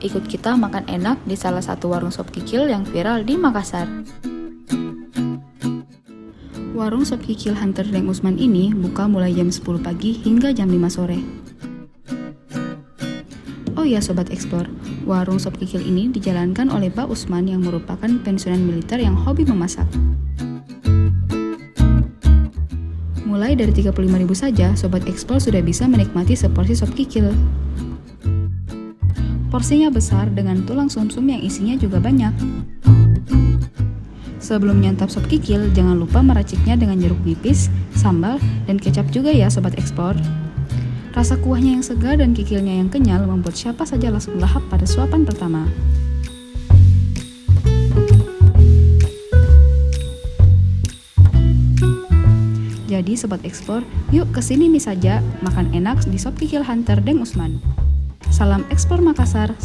ikut kita makan enak di salah satu warung sop kikil yang viral di Makassar. Warung sop kikil Hunter Deng Usman ini buka mulai jam 10 pagi hingga jam 5 sore. Oh iya Sobat Explore, warung sop kikil ini dijalankan oleh Pak Usman yang merupakan pensiunan militer yang hobi memasak. Mulai dari 35.000 saja, Sobat Explore sudah bisa menikmati seporsi sop kikil. Porsinya besar dengan tulang sumsum yang isinya juga banyak. Sebelum menyantap sop kikil, jangan lupa meraciknya dengan jeruk nipis, sambal, dan kecap juga ya Sobat Explore. Rasa kuahnya yang segar dan kikilnya yang kenyal membuat siapa saja langsung lahap pada suapan pertama. Jadi Sobat Explore, yuk kesini nih saja makan enak di sop kikil Hunter Deng Usman. Salam Explore Makassar.